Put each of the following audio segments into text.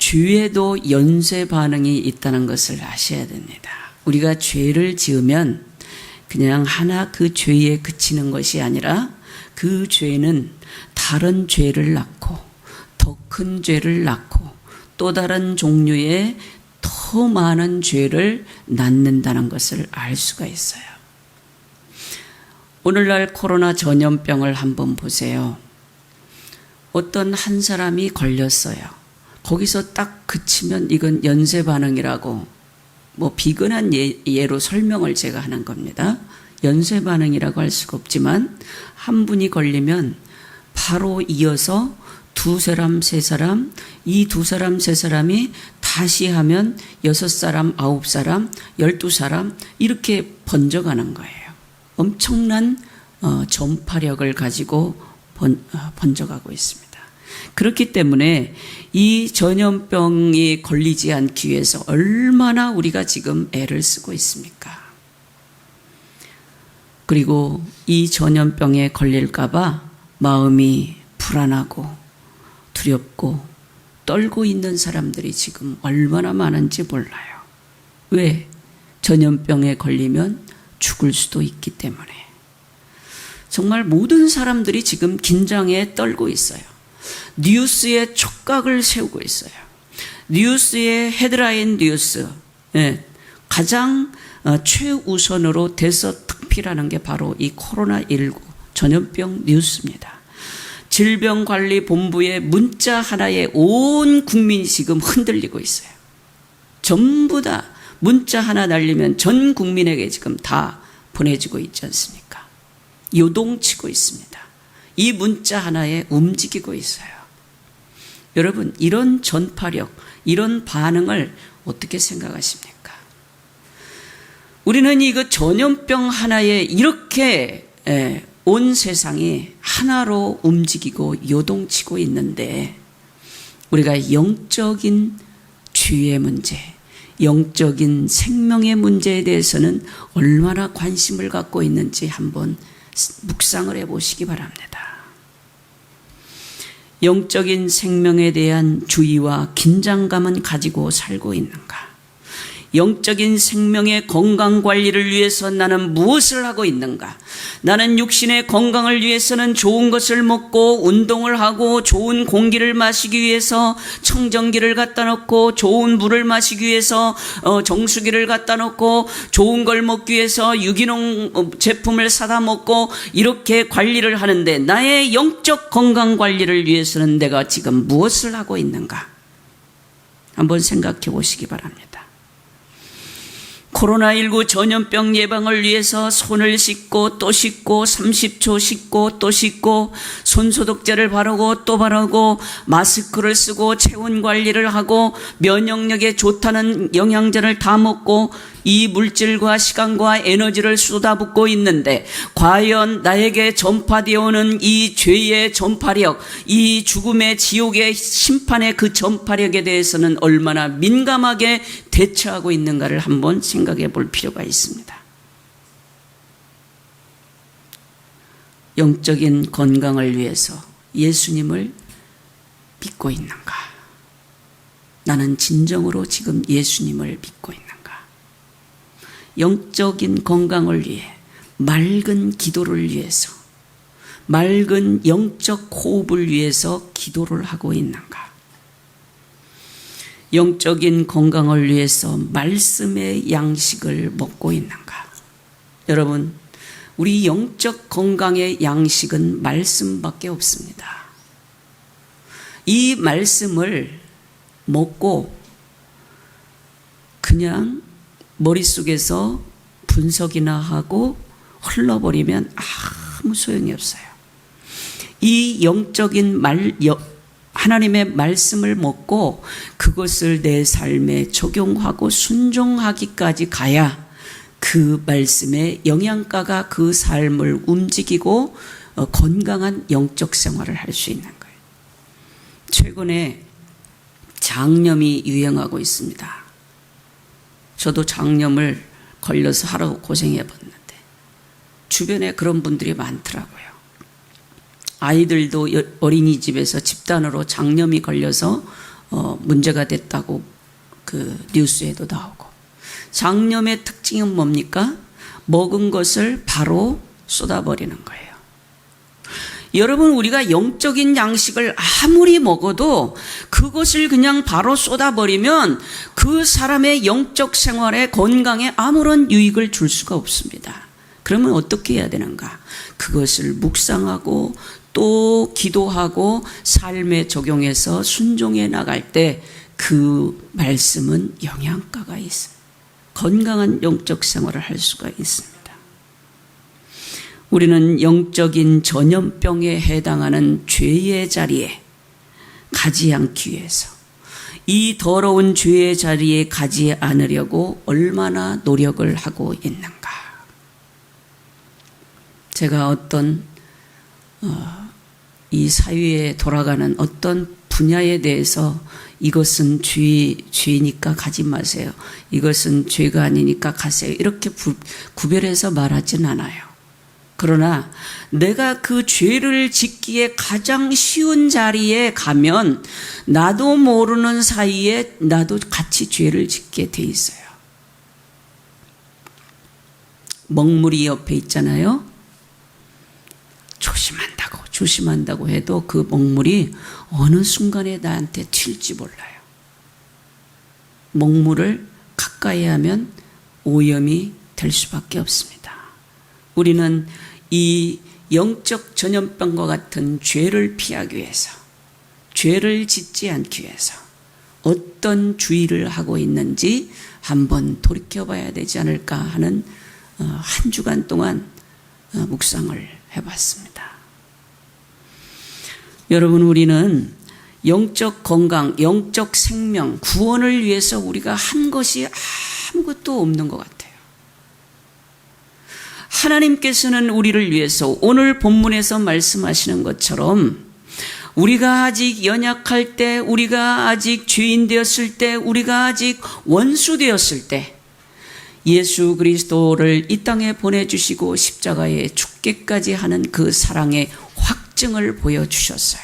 죄에도 연쇄 반응이 있다는 것을 아셔야 됩니다. 우리가 죄를 지으면 그냥 하나 그 죄에 그치는 것이 아니라 그 죄는 다른 죄를 낳고 더 큰 죄를 낳고 또 다른 종류의 더 많은 죄를 낳는다는 것을 알 수가 있어요. 오늘날 코로나 전염병을 한번 보세요. 어떤 한 사람이 걸렸어요. 거기서 딱 그치면 이건 연쇄 반응이라고 비근한 예로 설명을 제가 하는 겁니다. 연쇄 반응이라고 할 수가 없지만 한 분이 걸리면 바로 이어서 두 사람, 세 사람, 이 두 사람, 세 사람이 다시 하면 6사람, 9사람, 12사람 이렇게 번져가는 거예요. 엄청난 전파력을 가지고 번져가고 있습니다. 그렇기 때문에 이 전염병이 걸리지 않기 위해서 얼마나 우리가 지금 애를 쓰고 있습니까? 그리고 이 전염병에 걸릴까 봐 마음이 불안하고 두렵고 떨고 있는 사람들이 지금 얼마나 많은지 몰라요. 왜? 전염병에 걸리면 죽을 수도 있기 때문에. 정말 모든 사람들이 지금 긴장에 떨고 있어요. 뉴스에 촉각을 세우고 있어요. 뉴스의 헤드라인 뉴스, 가장 최우선으로 대서특필하는 게 바로 이 코로나19 전염병 뉴스입니다. 질병관리본부의 문자 하나에 온 국민이 지금 흔들리고 있어요. 전부 다 문자 하나 날리면 전 국민에게 지금 다 보내지고 있지 않습니까? 요동치고 있습니다. 이 문자 하나에 움직이고 있어요. 여러분, 이런 전파력, 이런 반응을 어떻게 생각하십니까? 우리는 이거 전염병 하나에 이렇게 온 세상이 하나로 움직이고 요동치고 있는데 우리가 영적인 죄의 문제, 영적인 생명의 문제에 대해서는 얼마나 관심을 갖고 있는지 한번 묵상을 해보시기 바랍니다. 영적인 생명에 대한 주의와 긴장감은 가지고 살고 있는가? 영적인 생명의 건강관리를 위해서 나는 무엇을 하고 있는가? 나는 육신의 건강을 위해서는 좋은 것을 먹고 운동을 하고 좋은 공기를 마시기 위해서 청정기를 갖다 놓고 좋은 물을 마시기 위해서 정수기를 갖다 놓고 좋은 걸 먹기 위해서 유기농 제품을 사다 먹고 이렇게 관리를 하는데 나의 영적 건강관리를 위해서는 내가 지금 무엇을 하고 있는가? 한번 생각해 보시기 바랍니다. 코로나19 전염병 예방을 위해서 손을 씻고 또 씻고 30초 씻고 또 씻고 손소독제를 바르고 또 바르고 마스크를 쓰고 체온 관리를 하고 면역력에 좋다는 영양제를 다 먹고 이 물질과 시간과 에너지를 쏟아붓고 있는데 과연 나에게 전파되어 오는 이 죄의 전파력, 이 죽음의 지옥의 심판의 그 전파력에 대해서는 얼마나 민감하게 대처하고 있는가를 한번 생각해 볼 필요가 있습니다. 영적인 건강을 위해서 예수님을 믿고 있는가? 나는 진정으로 지금 예수님을 믿고 있는가? 영적인 건강을 위해 맑은 기도를 위해서 맑은 영적 호흡을 위해서 기도를 하고 있는가? 영적인 건강을 위해서 말씀의 양식을 먹고 있는가? 여러분, 우리 영적 건강의 양식은 말씀밖에 없습니다. 이 말씀을 먹고 그냥 머릿속에서 분석이나 하고 흘러버리면 아무 소용이 없어요. 이 영적인 하나님의 말씀을 먹고 그것을 내 삶에 적용하고 순종하기까지 가야 그 말씀의 영양가가 그 삶을 움직이고 건강한 영적 생활을 할 수 있는 거예요. 최근에 장염이 유행하고 있습니다. 저도 장염을 걸려서 하루 고생해 봤는데 주변에 그런 분들이 많더라고요. 아이들도 어린이집에서 집단으로 장염이 걸려서 문제가 됐다고 그 뉴스에도 나오고. 장염의 특징은 뭡니까? 먹은 것을 바로 쏟아버리는 거예요. 여러분, 우리가 영적인 양식을 아무리 먹어도 그것을 그냥 바로 쏟아버리면 그 사람의 영적 생활에, 건강에 아무런 유익을 줄 수가 없습니다. 그러면 어떻게 해야 되는가? 그것을 묵상하고 또 기도하고 삶에 적용해서 순종해 나갈 때 그 말씀은 영양가가 있습니다. 건강한 영적 생활을 할 수가 있습니다. 우리는 영적인 전염병에 해당하는 죄의 자리에 가지 않기 위해서, 이 더러운 죄의 자리에 가지 않으려고 얼마나 노력을 하고 있는가. 제가 어떤 이 사회에 돌아가는 어떤 분야에 대해서 이것은 죄니까 가지 마세요, 이것은 죄가 아니니까 가세요, 이렇게 구별해서 말하진 않아요. 그러나 내가 그 죄를 짓기에 가장 쉬운 자리에 가면 나도 모르는 사이에 나도 같이 죄를 짓게 돼 있어요. 먹물이 옆에 있잖아요. 조심한다고 해도 그 먹물이 어느 순간에 나한테 튈지 몰라요. 먹물을 가까이 하면 오염이 될 수밖에 없습니다. 우리는 이 영적 전염병과 같은 죄를 피하기 위해서, 죄를 짓지 않기 위해서 어떤 주의를 하고 있는지 한번 돌이켜봐야 되지 않을까 하는 한 주간 동안 묵상을 해봤습니다. 여러분, 우리는 영적 건강, 영적 생명, 구원을 위해서 우리가 한 것이 아무것도 없는 것 같아요. 하나님께서는 우리를 위해서 오늘 본문에서 말씀하시는 것처럼 우리가 아직 연약할 때, 우리가 아직 죄인 되었을 때, 우리가 아직 원수 되었을 때 예수 그리스도를 이 땅에 보내주시고 십자가에 죽기까지 하는 그 사랑의 확증을 보여주셨어요.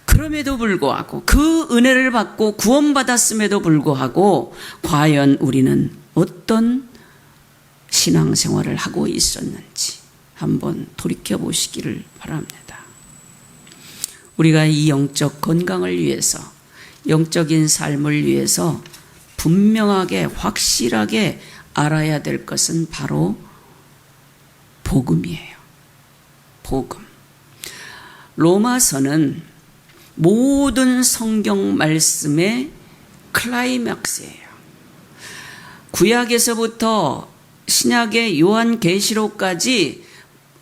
그럼에도 불구하고, 그 은혜를 받고 구원받았음에도 불구하고 과연 우리는 어떤 신앙생활을 하고 있었는지 한번 돌이켜보시기를 바랍니다. 우리가 이 영적 건강을 위해서, 영적인 삶을 위해서 분명하게 확실하게 알아야 될 것은 바로 복음이에요. 복음. 로마서는 모든 성경 말씀의 클라이맥스예요. 구약에서부터 신약의 요한계시록까지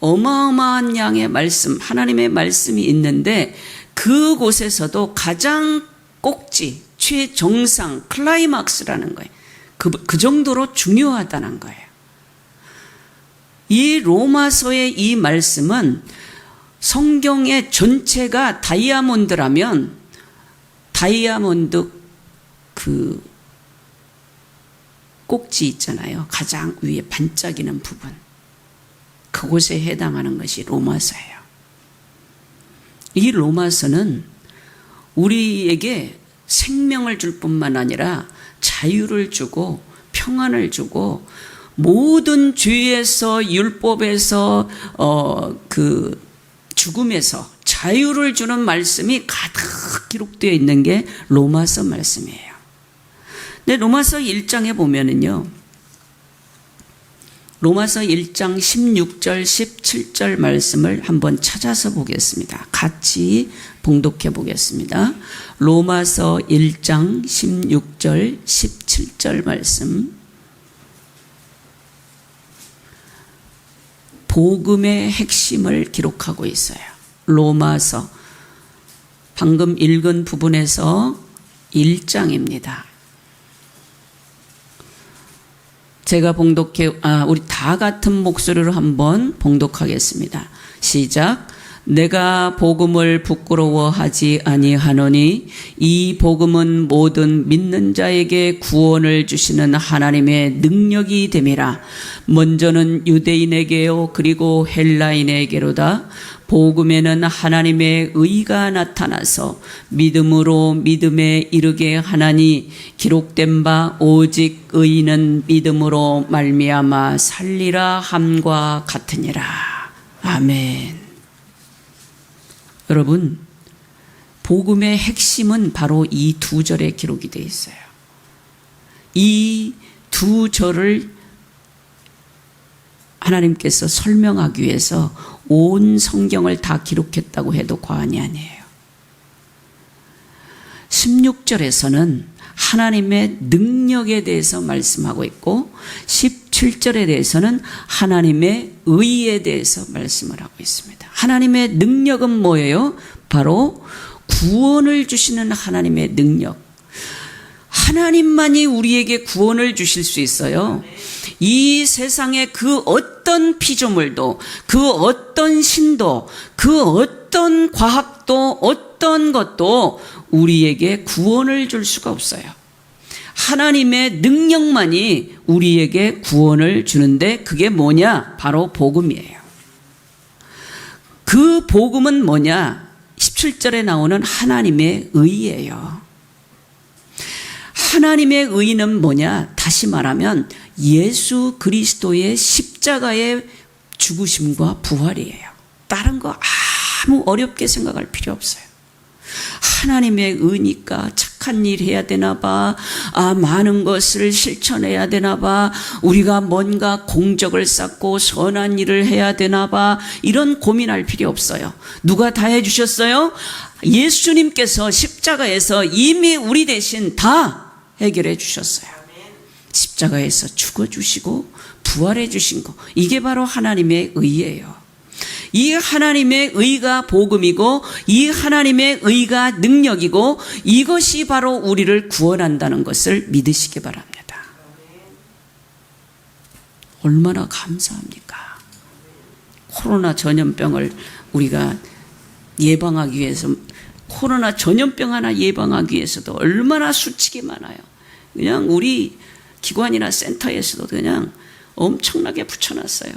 어마어마한 양의 말씀, 하나님의 말씀이 있는데 그곳에서도 가장 꼭지, 최정상, 클라이막스라는 거예요. 그 정도로 중요하다는 거예요. 이 로마서의 이 말씀은 성경의 전체가 다이아몬드라면 다이아몬드 그 꼭지 있잖아요. 가장 위에 반짝이는 부분. 그곳에 해당하는 것이 로마서예요. 이 로마서는 우리에게 생명을 줄 뿐만 아니라 자유를 주고 평안을 주고 모든 죄에서, 율법에서, 그 죽음에서 자유를 주는 말씀이 가득 기록되어 있는 게 로마서 말씀이에요. 근데 로마서 1장에 보면은요, 로마서 1장 16절, 17절 말씀을 한번 찾아서 보겠습니다. 같이 봉독해 보겠습니다. 로마서 1장 16절, 17절 말씀. 복음의 핵심을 기록하고 있어요. 로마서 방금 읽은 부분에서 1장입니다. 제가 우리 다 같은 목소리로 한번 봉독하겠습니다. 시작. 내가 복음을 부끄러워하지 아니하노니 이 복음은 모든 믿는 자에게 구원을 주시는 하나님의 능력이 됨이라. 먼저는 유대인에게요 그리고 헬라인에게로다. 복음에는 하나님의 의가 나타나서 믿음으로 믿음에 이르게 하나니 기록된 바 오직 의인은 믿음으로 말미암아 살리라 함과 같으니라. 아멘. 여러분, 복음의 핵심은 바로 이 두 절에 기록이 되어 있어요. 이 두 절을 하나님께서 설명하기 위해서 온 성경을 다 기록했다고 해도 과언이 아니에요. 16절에서는 하나님의 능력에 대해서 말씀하고 있고 17절에 대해서는 하나님의 의에 대해서 말씀을 하고 있습니다. 하나님의 능력은 뭐예요? 바로 구원을 주시는 하나님의 능력. 하나님만이 우리에게 구원을 주실 수 있어요. 이 세상의 그 어떤 피조물도, 그 어떤 신도, 그 어떤 과학도, 어떤 것도 우리에게 구원을 줄 수가 없어요. 하나님의 능력만이 우리에게 구원을 주는데 그게 뭐냐? 바로 복음이에요. 그 복음은 뭐냐? 17절에 나오는 하나님의 의예요. 하나님의 의는 뭐냐? 다시 말하면 예수 그리스도의 십자가의 죽으심과 부활이에요. 다른 거 아무 어렵게 생각할 필요 없어요. 하나님의 의니까 착한 일 해야 되나 봐. 많은 것을 실천해야 되나 봐. 우리가 뭔가 공적을 쌓고 선한 일을 해야 되나 봐. 이런 고민할 필요 없어요. 누가 다 해주셨어요? 예수님께서 십자가에서 이미 우리 대신 다 해결해 주셨어요. 십자가에서 죽어주시고 부활해 주신 거, 이게 바로 하나님의 의예요. 이 하나님의 의가 복음이고 이 하나님의 의가 능력이고 이것이 바로 우리를 구원한다는 것을 믿으시기 바랍니다. 얼마나 감사합니까? 코로나 전염병을 우리가 예방하기 위해서, 코로나 전염병 하나 예방하기 위해서도 얼마나 수칙이 많아요. 그냥 우리 기관이나 센터에서도 그냥 엄청나게 붙여놨어요.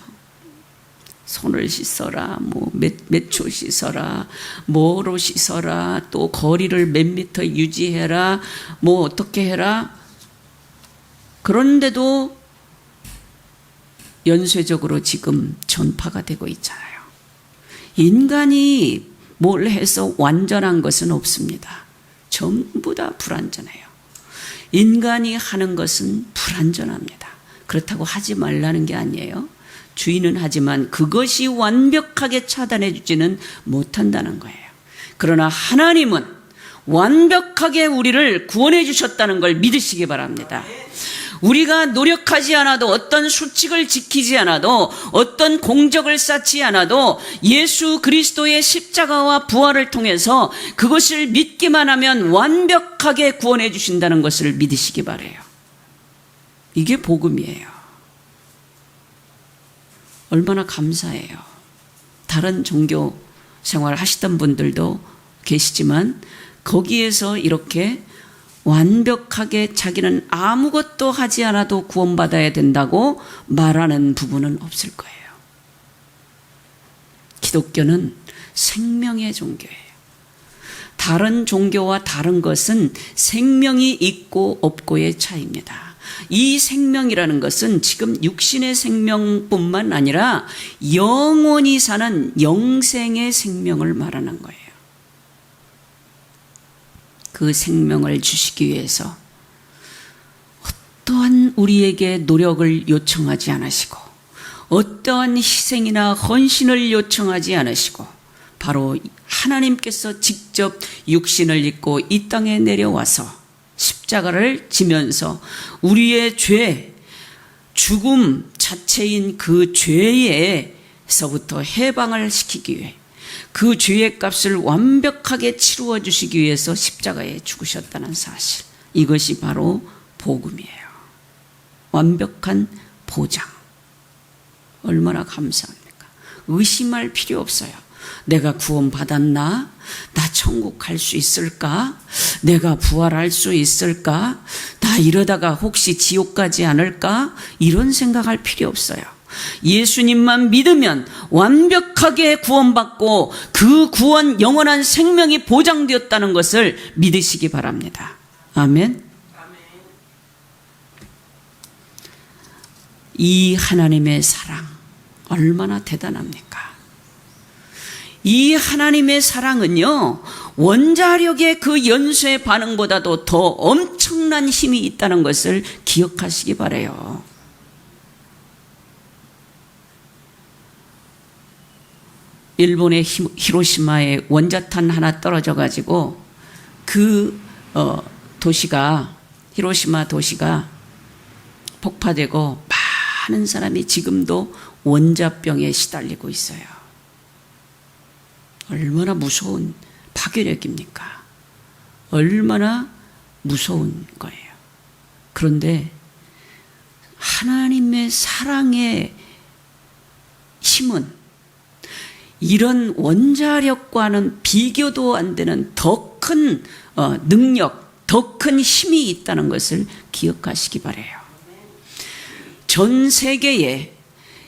손을 씻어라, 몇 초 씻어라, 뭐로 씻어라, 또 거리를 몇 미터 유지해라, 어떻게 해라. 그런데도 연쇄적으로 지금 전파가 되고 있잖아요. 인간이 뭘 해서 완전한 것은 없습니다. 전부 다 불완전해요. 인간이 하는 것은 불완전합니다. 그렇다고 하지 말라는 게 아니에요. 주의는 하지만 그것이 완벽하게 차단해 주지는 못한다는 거예요. 그러나 하나님은 완벽하게 우리를 구원해 주셨다는 걸 믿으시기 바랍니다. 우리가 노력하지 않아도, 어떤 수칙을 지키지 않아도, 어떤 공적을 쌓지 않아도 예수 그리스도의 십자가와 부활을 통해서 그것을 믿기만 하면 완벽하게 구원해 주신다는 것을 믿으시기 바라요. 이게 복음이에요. 얼마나 감사해요. 다른 종교 생활 하시던 분들도 계시지만 거기에서 이렇게 완벽하게 자기는 아무것도 하지 않아도 구원받아야 된다고 말하는 부분은 없을 거예요. 기독교는 생명의 종교예요. 다른 종교와 다른 것은 생명이 있고 없고의 차이입니다. 이 생명이라는 것은 지금 육신의 생명뿐만 아니라 영원히 사는 영생의 생명을 말하는 거예요. 그 생명을 주시기 위해서 어떠한 우리에게 노력을 요청하지 않으시고 어떠한 희생이나 헌신을 요청하지 않으시고 바로 하나님께서 직접 육신을 입고 이 땅에 내려와서 십자가를 지면서 우리의 죄, 죽음 자체인 그 죄에서부터 해방을 시키기 위해 그 죄의 값을 완벽하게 치루어 주시기 위해서 십자가에 죽으셨다는 사실, 이것이 바로 복음이에요. 완벽한 보장. 얼마나 감사합니까? 의심할 필요 없어요. 내가 구원받았나? 나 천국 갈 수 있을까? 내가 부활할 수 있을까? 나 이러다가 혹시 지옥 가지 않을까? 이런 생각할 필요 없어요. 예수님만 믿으면 완벽하게 구원받고 그 구원 영원한 생명이 보장되었다는 것을 믿으시기 바랍니다. 아멘. 이 하나님의 사랑 얼마나 대단합니까? 이 하나님의 사랑은요, 원자력의 그 연쇄 반응보다도 더 엄청난 힘이 있다는 것을 기억하시기 바라요. 일본의 히로시마에 원자탄 하나 떨어져 가지고 그 도시가, 히로시마 도시가 폭파되고 많은 사람이 지금도 원자병에 시달리고 있어요. 얼마나 무서운 파괴력입니까? 얼마나 무서운 거예요. 그런데 하나님의 사랑의 힘은 이런 원자력과는 비교도 안 되는 더 큰 능력, 더 큰 힘이 있다는 것을 기억하시기 바라요. 전 세계에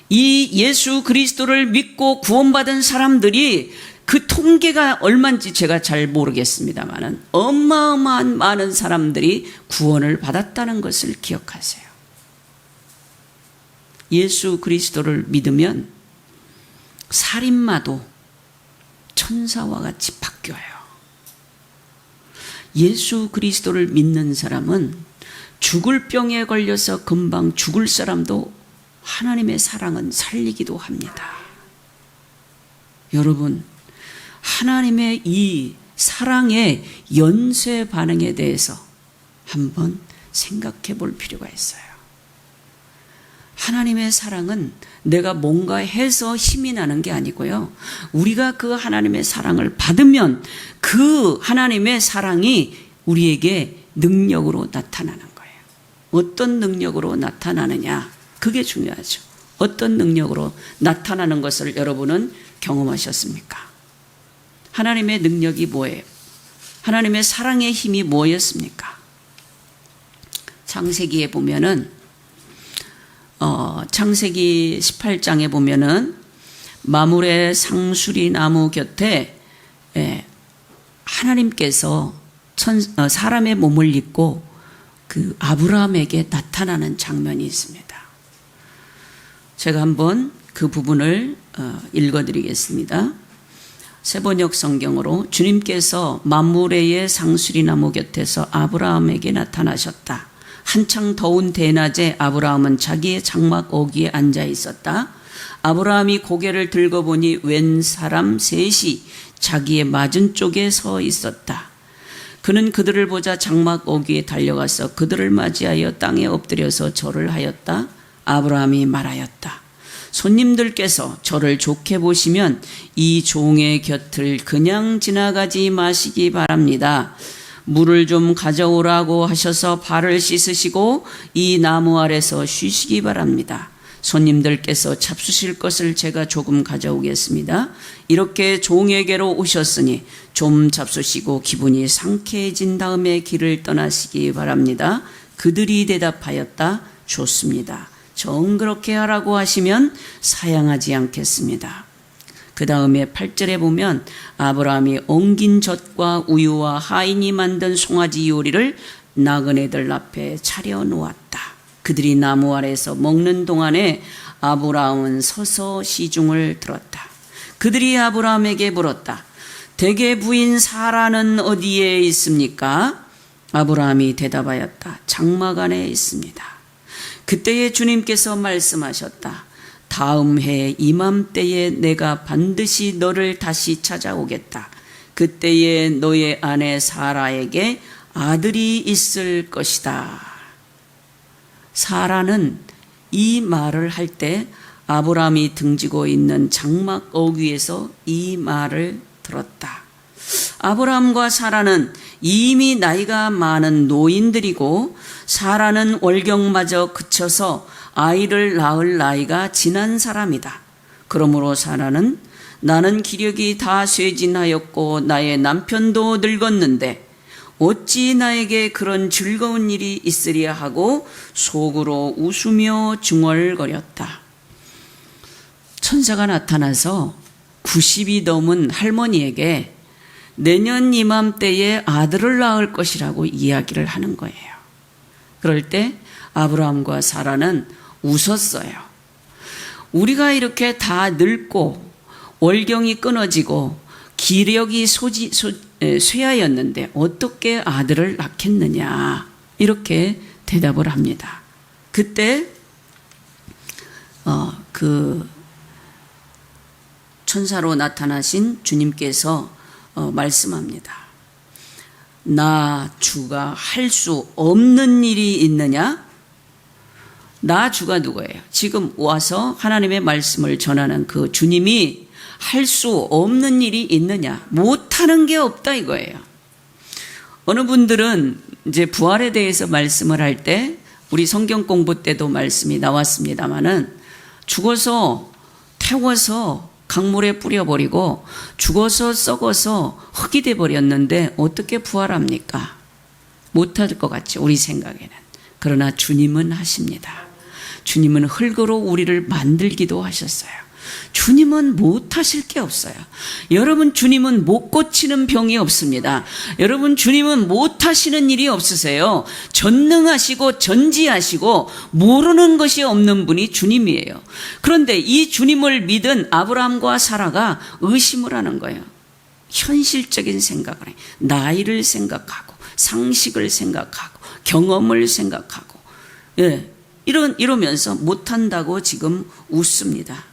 이 예수 그리스도를 믿고 구원받은 사람들이 그 통계가 얼마인지 제가 잘 모르겠습니다만 어마어마한 많은 사람들이 구원을 받았다는 것을 기억하세요. 예수 그리스도를 믿으면 살인마도 천사와 같이 바뀌어요. 예수 그리스도를 믿는 사람은 죽을 병에 걸려서 금방 죽을 사람도 하나님의 사랑은 살리기도 합니다. 여러분, 하나님의 이 사랑의 연쇄 반응에 대해서 한번 생각해 볼 필요가 있어요. 하나님의 사랑은 내가 뭔가 해서 힘이 나는 게 아니고요. 우리가 그 하나님의 사랑을 받으면 그 하나님의 사랑이 우리에게 능력으로 나타나는 거예요. 어떤 능력으로 나타나느냐? 그게 중요하죠. 어떤 능력으로 나타나는 것을 여러분은 경험하셨습니까? 하나님의 능력이 뭐예요? 하나님의 사랑의 힘이 뭐였습니까? 창세기에 보면은 창세기 18장에 보면은 마물의 상수리 나무 곁에 하나님께서 사람의 몸을 입고 그 아브라함에게 나타나는 장면이 있습니다. 제가 한번 그 부분을 읽어드리겠습니다. 세번역 성경으로 주님께서 마므레의 상수리 나무 곁에서 아브라함에게 나타나셨다. 한창 더운 대낮에 아브라함은 자기의 장막 어귀에 앉아 있었다. 아브라함이 고개를 들고 보니 웬 사람 셋이 자기의 맞은쪽에 서 있었다. 그는 그들을 보자 장막 어귀에 달려가서 그들을 맞이하여 땅에 엎드려서 절을 하였다. 아브라함이 말하였다. 손님들께서 저를 좋게 보시면 이 종의 곁을 그냥 지나가지 마시기 바랍니다. 물을 좀 가져오라고 하셔서 발을 씻으시고 이 나무 아래서 쉬시기 바랍니다. 손님들께서 잡수실 것을 제가 조금 가져오겠습니다. 이렇게 종에게로 오셨으니 좀 잡수시고 기분이 상쾌해진 다음에 길을 떠나시기 바랍니다. 그들이 대답하였다. 좋습니다. 정 그렇게 하라고 하시면 사양하지 않겠습니다. 그 다음에 8절에 보면 아브라함이 엉긴 젖과 우유와 하인이 만든 송아지 요리를 나그네들 앞에 차려놓았다. 그들이 나무 아래서 먹는 동안에 아브라함은 서서 시중을 들었다. 그들이 아브라함에게 물었다. 대개 부인 사라는 어디에 있습니까? 아브라함이 대답하였다. 장막 안에 있습니다. 그때에 주님께서 말씀하셨다. 다음 해 이맘때에 내가 반드시 너를 다시 찾아오겠다. 그때에 너의 아내 사라에게 아들이 있을 것이다. 사라는 이 말을 할 때 아브라함이 등지고 있는 장막 어귀에서 이 말을 들었다. 아브라함과 사라는 이미 나이가 많은 노인들이고 사라는 월경마저 그쳐서 아이를 낳을 나이가 지난 사람이다. 그러므로 사라는 나는 기력이 다 쇠진하였고 나의 남편도 늙었는데 어찌 나에게 그런 즐거운 일이 있으리야 하고 속으로 웃으며 중얼거렸다. 천사가 나타나서 90이 넘은 할머니에게 내년 이맘때에 아들을 낳을 것이라고 이야기를 하는 거예요. 그럴 때 아브라함과 사라는 웃었어요. 우리가 이렇게 다 늙고 월경이 끊어지고 기력이 쇠하였는데 어떻게 아들을 낳겠느냐, 이렇게 대답을 합니다. 그때 그 천사로 나타나신 주님께서 말씀합니다. 나 주가 할 수 없는 일이 있느냐? 나 주가 누구예요? 지금 와서 하나님의 말씀을 전하는 그 주님이 할 수 없는 일이 있느냐? 못하는 게 없다 이거예요. 어느 분들은 이제 부활에 대해서 말씀을 할 때, 우리 성경 공부 때도 말씀이 나왔습니다마는, 죽어서 태워서 강물에 뿌려버리고 죽어서 썩어서 흙이 돼버렸는데 어떻게 부활합니까? 못할 것 같죠, 우리 생각에는. 그러나 주님은 하십니다. 주님은 흙으로 우리를 만들기도 하셨어요. 주님은 못하실 게 없어요. 여러분, 주님은 못 고치는 병이 없습니다. 여러분, 주님은 못하시는 일이 없으세요. 전능하시고 전지하시고 모르는 것이 없는 분이 주님이에요. 그런데 이 주님을 믿은 아브라함과 사라가 의심을 하는 거예요. 현실적인 생각을 해요. 나이를 생각하고 상식을 생각하고 경험을 생각하고, 이러면서 못한다고 지금 웃습니다.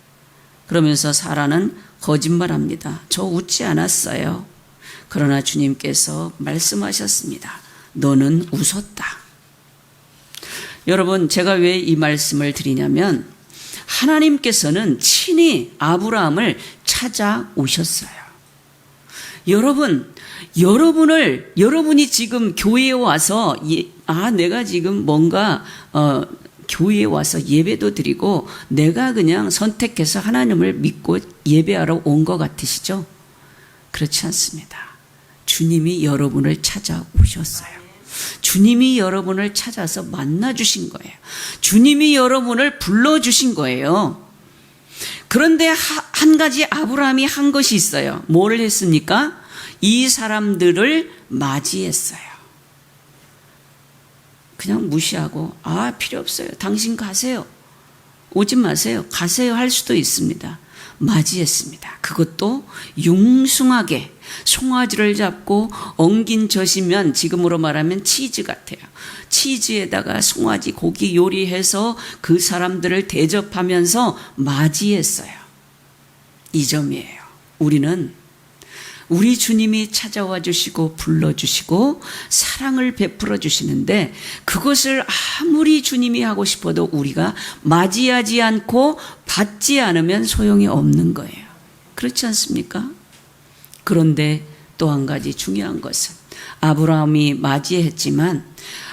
그러면서 사라는 거짓말합니다. 저 웃지 않았어요. 그러나 주님께서 말씀하셨습니다. 너는 웃었다. 여러분, 제가 왜 이 말씀을 드리냐면, 하나님께서는 친히 아브라함을 찾아오셨어요. 여러분이 지금 교회에 와서 내가 지금 뭔가 교회에 와서 예배도 드리고 내가 그냥 선택해서 하나님을 믿고 예배하러 온 것 같으시죠? 그렇지 않습니다. 주님이 여러분을 찾아오셨어요. 주님이 여러분을 찾아서 만나주신 거예요. 주님이 여러분을 불러주신 거예요. 그런데 한 가지 아브라함이 한 것이 있어요. 뭘 했습니까? 이 사람들을 맞이했어요. 그냥 무시하고, 필요 없어요. 당신 가세요. 오지 마세요. 가세요 할 수도 있습니다. 맞이했습니다. 그것도 융숭하게 송아지를 잡고 엉긴 젖이면 지금으로 말하면 치즈 같아요. 치즈에다가 송아지 고기 요리해서 그 사람들을 대접하면서 맞이했어요. 이 점이에요. 우리는 우리 주님이 찾아와 주시고 불러주시고 사랑을 베풀어 주시는데, 그것을 아무리 주님이 하고 싶어도 우리가 맞이하지 않고 받지 않으면 소용이 없는 거예요. 그렇지 않습니까? 그런데 또 한 가지 중요한 것은, 아브라함이 맞이했지만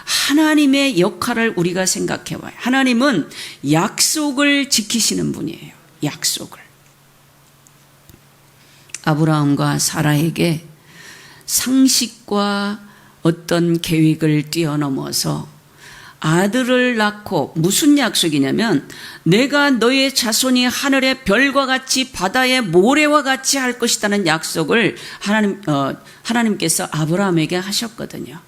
하나님의 역할을 우리가 생각해 봐요. 하나님은 약속을 지키시는 분이에요. 약속을. 아브라함과 사라에게 상식과 어떤 계획을 뛰어넘어서 아들을 낳고, 무슨 약속이냐면 내가 너의 자손이 하늘의 별과 같이 바다의 모래와 같이 할 것이라는 약속을 하나님께서 아브라함에게 하셨거든요.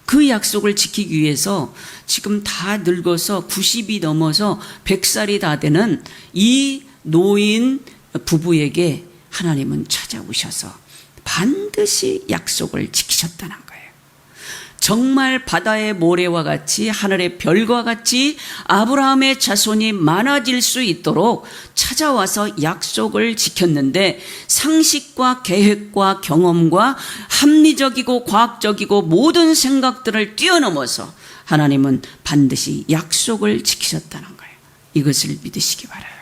그 약속을 지키기 위해서 지금 다 늙어서 90이 넘어서 100살이 다 되는 이 노인 부부에게 하나님은 찾아오셔서 반드시 약속을 지키셨다는 거예요. 정말 바다의 모래와 같이 하늘의 별과 같이 아브라함의 자손이 많아질 수 있도록 찾아와서 약속을 지켰는데, 상식과 계획과 경험과 합리적이고 과학적이고 모든 생각들을 뛰어넘어서 하나님은 반드시 약속을 지키셨다는 거예요. 이것을 믿으시기 바라요.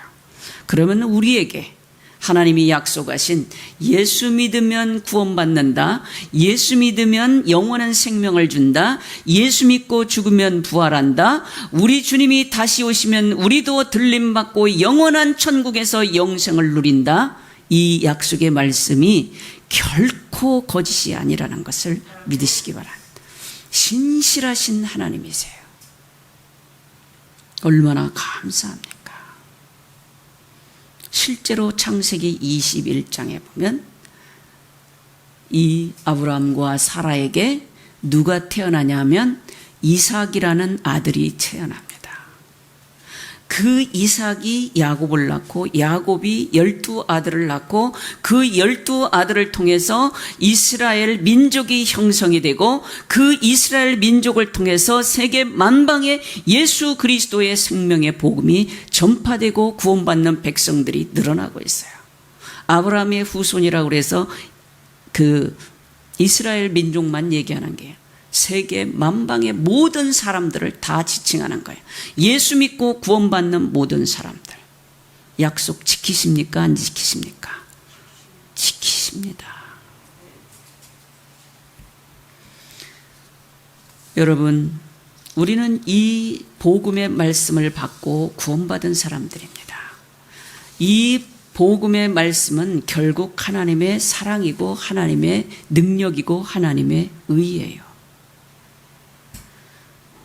그러면 우리에게 하나님이 약속하신 예수 믿으면 구원받는다, 예수 믿으면 영원한 생명을 준다, 예수 믿고 죽으면 부활한다, 우리 주님이 다시 오시면 우리도 들림받고 영원한 천국에서 영생을 누린다, 이 약속의 말씀이 결코 거짓이 아니라는 것을 믿으시기 바랍니다. 신실하신 하나님이세요. 얼마나 감사합니까? 실제로 창세기 21장에 보면 이 아브라함과 사라에게 누가 태어나냐면 이삭이라는 아들이 태어납니다. 그 이삭이 야곱을 낳고 야곱이 12아들을 낳고 그 12아들을 통해서 이스라엘 민족이 형성이 되고 그 이스라엘 민족을 통해서 세계 만방에 예수 그리스도의 생명의 복음이 전파되고 구원받는 백성들이 늘어나고 있어요. 아브라함의 후손이라고 해서 그 이스라엘 민족만 얘기하는 게요. 세계 만방의 모든 사람들을 다 지칭하는 거예요. 예수 믿고 구원받는 모든 사람들. 약속 지키십니까? 안 지키십니까? 지키십니다. 여러분, 우리는 이 복음의 말씀을 받고 구원받은 사람들입니다. 이 복음의 말씀은 결국 하나님의 사랑이고 하나님의 능력이고 하나님의 의예요.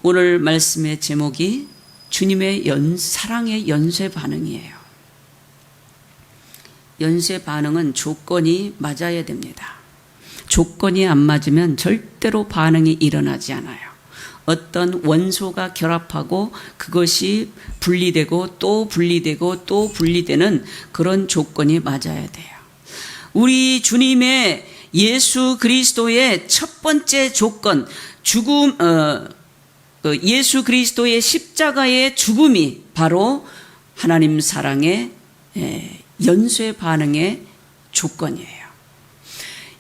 오늘 말씀의 제목이 주님의 사랑의 연쇄 반응이에요. 연쇄 반응은 조건이 맞아야 됩니다. 조건이 안 맞으면 절대로 반응이 일어나지 않아요. 어떤 원소가 결합하고 그것이 분리되고 또 분리되고 또 분리되는 그런 조건이 맞아야 돼요. 우리 주님의 예수 그리스도의 첫 번째 조건, 예수 그리스도의 십자가의 죽음이 바로 하나님 사랑의 연쇄 반응의 조건이에요.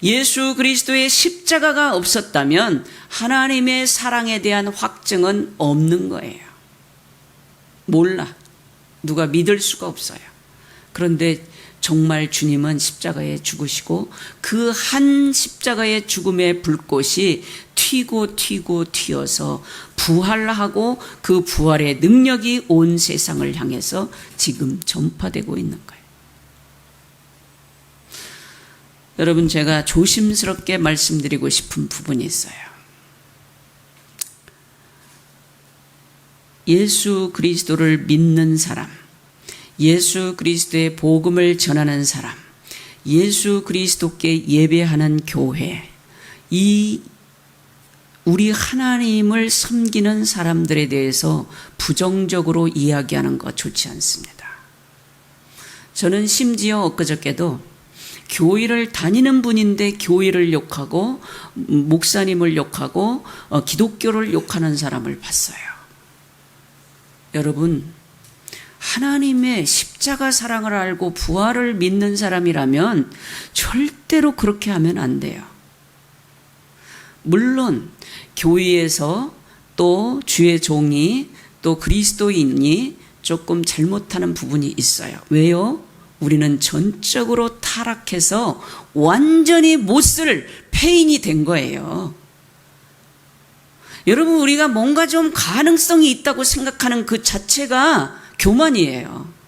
예수 그리스도의 십자가가 없었다면 하나님의 사랑에 대한 확증은 없는 거예요. 몰라. 누가 믿을 수가 없어요. 그런데 정말 주님은 십자가에 죽으시고 그 한 십자가의 죽음의 불꽃이 튀고 튀어서 부활하고 그 부활의 능력이 온 세상을 향해서 지금 전파되고 있는 거예요. 여러분, 제가 조심스럽게 말씀드리고 싶은 부분이 있어요. 예수 그리스도를 믿는 사람, 예수 그리스도의 복음을 전하는 사람, 예수 그리스도께 예배하는 교회, 우리 하나님을 섬기는 사람들에 대해서 부정적으로 이야기하는 것 좋지 않습니다. 저는 심지어 엊그저께도 교회를 다니는 분인데 교회를 욕하고 목사님을 욕하고 기독교를 욕하는 사람을 봤어요. 여러분, 하나님의 십자가 사랑을 알고 부활을 믿는 사람이라면 절대로 그렇게 하면 안 돼요. 물론 교회에서 또 주의 종이 또 그리스도인이 조금 잘못하는 부분이 있어요. 왜요? 우리는 전적으로 타락해서 완전히 못 쓸 폐인이 된 거예요. 여러분, 우리가 뭔가 좀 가능성이 있다고 생각하는 그 자체가 교만이에요.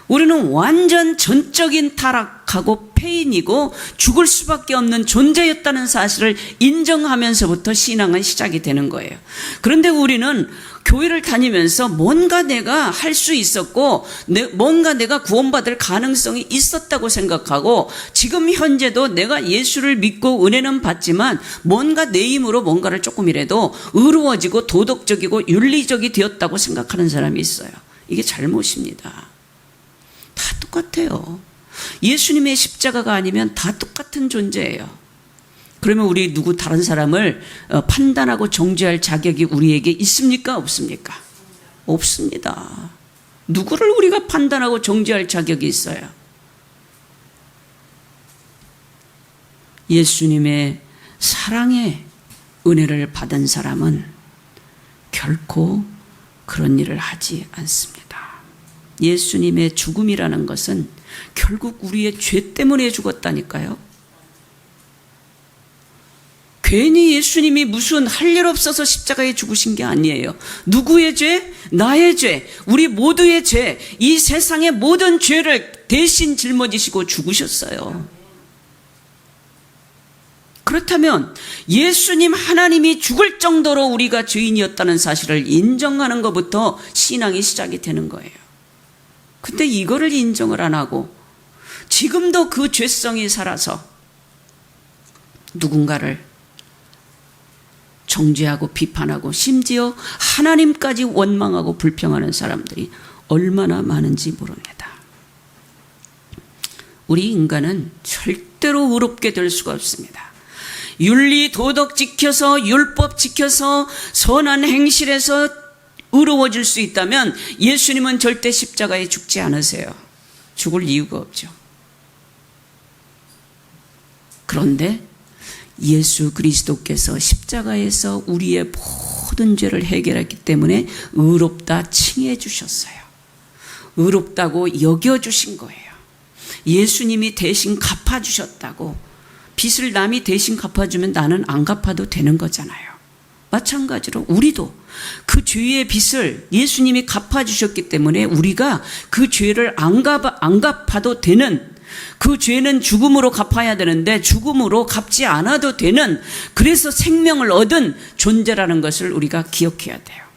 우리는 완전 전적인 타락하고 폐인이고 죽을 수밖에 없는 존재였다는 사실을 인정하면서부터 신앙은 시작이 되는 거예요. 그런데 우리는 교회를 다니면서 뭔가 내가 할 수 있었고 뭔가 내가 구원받을 가능성이 있었다고 생각하고 지금 현재도 내가 예수를 믿고 은혜는 받지만 뭔가 내 힘으로 뭔가를 조금이라도 의로워지고 도덕적이고 윤리적이 되었다고 생각하는 사람이 있어요. 이게 잘못입니다. 다 똑같아요. 예수님의 십자가가 아니면 다 똑같은 존재예요. 그러면 우리 누구 다른 사람을 판단하고 정죄할 자격이 우리에게 있습니까? 없습니까? 없습니다. 누구를 우리가 판단하고 정죄할 자격이 있어요? 예수님의 사랑의 은혜를 받은 사람은 결코 그런 일을 하지 않습니다. 예수님의 죽음이라는 것은 결국 우리의 죄 때문에 죽었다니까요. 괜히 예수님이 무슨 할 일 없어서 십자가에 죽으신 게 아니에요. 누구의 죄? 나의 죄, 우리 모두의 죄, 이 세상의 모든 죄를 대신 짊어지시고 죽으셨어요. 그렇다면 예수님 하나님이 죽을 정도로 우리가 죄인이었다는 사실을 인정하는 것부터 신앙이 시작이 되는 거예요. 근데 이거를 인정을 안 하고 지금도 그 죄성이 살아서 누군가를 정죄하고 비판하고 심지어 하나님까지 원망하고 불평하는 사람들이 얼마나 많은지 모릅니다. 우리 인간은 절대로 의롭게 될 수가 없습니다. 윤리 도덕 지켜서 율법 지켜서 선한 행실에서 의로워질 수 있다면 예수님은 절대 십자가에 죽지 않으세요. 죽을 이유가 없죠. 그런데 예수 그리스도께서 십자가에서 우리의 모든 죄를 해결했기 때문에 의롭다 칭해 주셨어요. 의롭다고 여겨주신 거예요. 예수님이 대신 갚아주셨다고. 빚을 남이 대신 갚아주면 나는 안 갚아도 되는 거잖아요. 마찬가지로 우리도 그 죄의 빚을 예수님이 갚아주셨기 때문에 우리가 그 죄를 안 갚아도 되는, 그 죄는 죽음으로 갚아야 되는데 죽음으로 갚지 않아도 되는, 그래서 생명을 얻은 존재라는 것을 우리가 기억해야 돼요.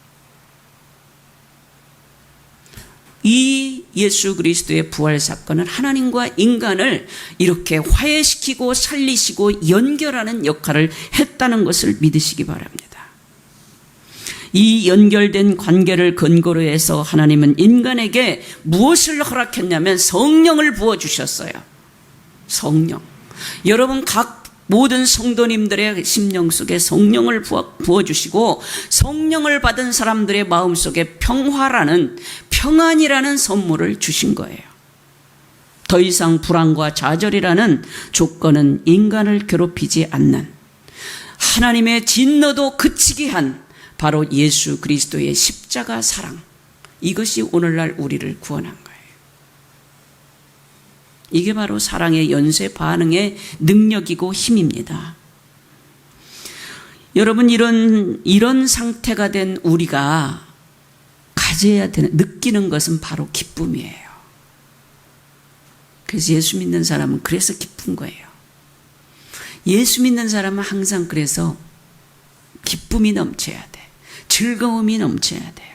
이 예수 그리스도의 부활 사건은 하나님과 인간을 이렇게 화해시키고 살리시고 연결하는 역할을 했다는 것을 믿으시기 바랍니다. 이 연결된 관계를 근거로 해서 하나님은 인간에게 무엇을 허락했냐면 성령을 부어주셨어요. 성령. 여러분 각 모든 성도님들의 심령 속에 성령을 부어주시고 성령을 받은 사람들의 마음속에 평안이라는 선물을 주신 거예요. 더 이상 불안과 좌절이라는 조건은 인간을 괴롭히지 않는, 하나님의 진노도 그치게 한 바로 예수 그리스도의 십자가 사랑, 이것이 오늘날 우리를 구원한 거예요. 이게 바로 사랑의 연쇄 반응의 능력이고 힘입니다. 여러분, 이런 상태가 된 우리가 가져야 되는, 느끼는 것은 바로 기쁨이에요. 그래서 예수 믿는 사람은 그래서 기쁜 거예요. 예수 믿는 사람은 항상 그래서 기쁨이 넘쳐야 돼. 즐거움이 넘쳐야 돼요.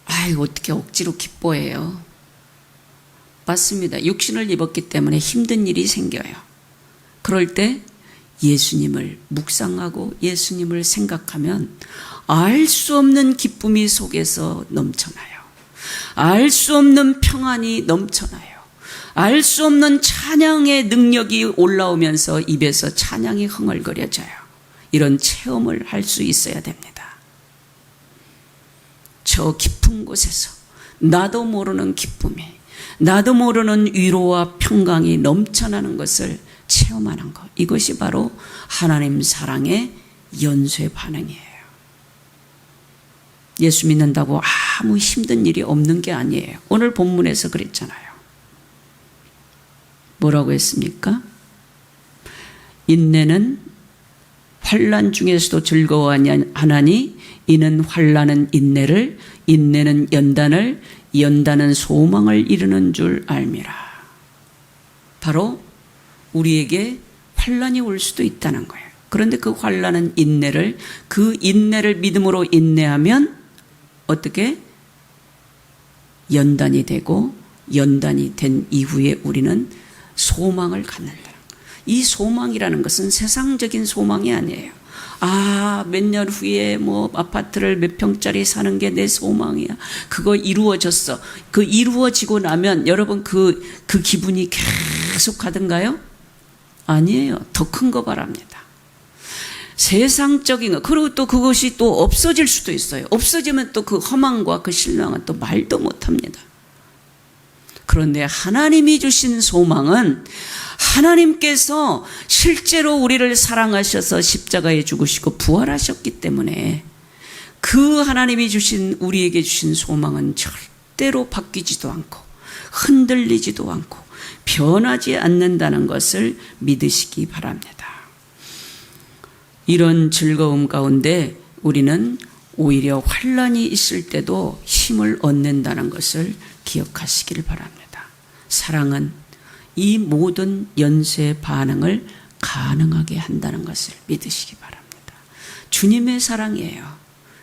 아이고, 어떻게 억지로 기뻐해요. 맞습니다. 육신을 입었기 때문에 힘든 일이 생겨요. 그럴 때 예수님을 묵상하고 예수님을 생각하면 알 수 없는 기쁨이 속에서 넘쳐나요. 알 수 없는 평안이 넘쳐나요. 알 수 없는 찬양의 능력이 올라오면서 입에서 찬양이 흥얼거려져요. 이런 체험을 할 수 있어야 됩니다. 저 깊은 곳에서 나도 모르는 기쁨이, 나도 모르는 위로와 평강이 넘쳐나는 것을 체험하는 것, 이것이 바로 하나님 사랑의 연쇄 반응이에요. 예수 믿는다고 아무 힘든 일이 없는 게 아니에요. 오늘 본문에서 그랬잖아요. 뭐라고 했습니까? 인내는 환난 중에서도 즐거워하나니 이는 환난은 인내를, 인내는 연단을, 연단은 소망을 이루는 줄 알미라. 바로 우리에게 환난이 올 수도 있다는 거예요. 그런데 그 환난은 인내를, 그 인내를 믿음으로 인내하면 어떻게? 연단이 되고, 연단이 된 이후에 우리는 소망을 갖는다. 이 소망이라는 것은 세상적인 소망이 아니에요. 몇 년 후에 뭐 아파트를 몇 평짜리 사는 게 내 소망이야. 그거 이루어졌어. 그 이루어지고 나면 여러분 그 기분이 계속 가든가요? 아니에요. 더 큰 거 바랍니다. 세상적인 거, 그리고 또 그것이 또 없어질 수도 있어요. 없어지면 또 그 허망과 그 실망은 또 말도 못합니다. 그런데 하나님이 주신 소망은 하나님께서 실제로 우리를 사랑하셔서 십자가에 죽으시고 부활하셨기 때문에 그 하나님이 주신, 우리에게 주신 소망은 절대로 바뀌지도 않고 흔들리지도 않고 변하지 않는다는 것을 믿으시기 바랍니다. 이런 즐거움 가운데 우리는 오히려 환난이 있을 때도 힘을 얻는다는 것을 기억하시길 바랍니다. 사랑은 이 모든 연쇄 반응을 가능하게 한다는 것을 믿으시기 바랍니다. 주님의 사랑이에요.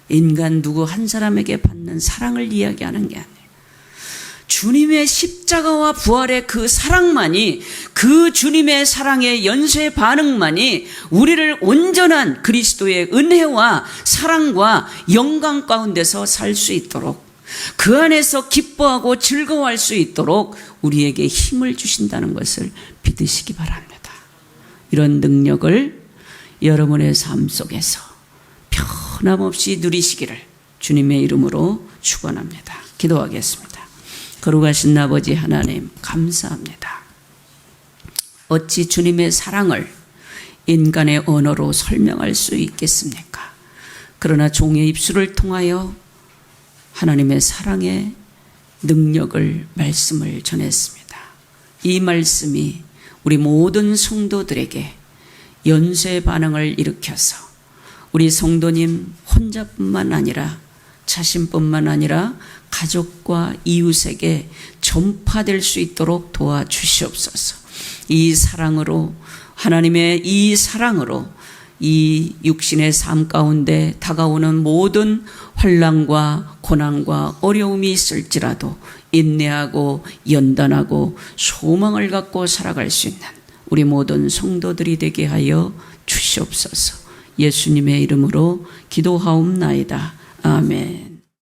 인간 누구 한 사람에게 받는 사랑을 이야기하는 게 아니에요. 주님의 십자가와 부활의 그 사랑만이, 그 주님의 사랑의 연쇄 반응만이 우리를 온전한 그리스도의 은혜와 사랑과 영광 가운데서 살 수 있도록, 그 안에서 기뻐하고 즐거워할 수 있도록 우리에게 힘을 주신다는 것을 믿으시기 바랍니다. 이런 능력을 여러분의 삶 속에서 변함없이 누리시기를 주님의 이름으로 축원합니다. 기도하겠습니다. 거룩하신 아버지 하나님, 감사합니다. 어찌 주님의 사랑을 인간의 언어로 설명할 수 있겠습니까? 그러나 종의 입술을 통하여 하나님의 사랑의 능력을, 말씀을 전했습니다. 이 말씀이 우리 모든 성도들에게 연쇄 반응을 일으켜서 우리 성도님 혼자뿐만 아니라, 자신뿐만 아니라 가족과 이웃에게 전파될 수 있도록 도와주시옵소서. 이 사랑으로, 하나님의 이 사랑으로 이 육신의 삶 가운데 다가오는 모든 환난과 고난과 어려움이 있을지라도 인내하고 연단하고 소망을 갖고 살아갈 수 있는 우리 모든 성도들이 되게 하여 주시옵소서. 예수님의 이름으로 기도하옵나이다. 아멘.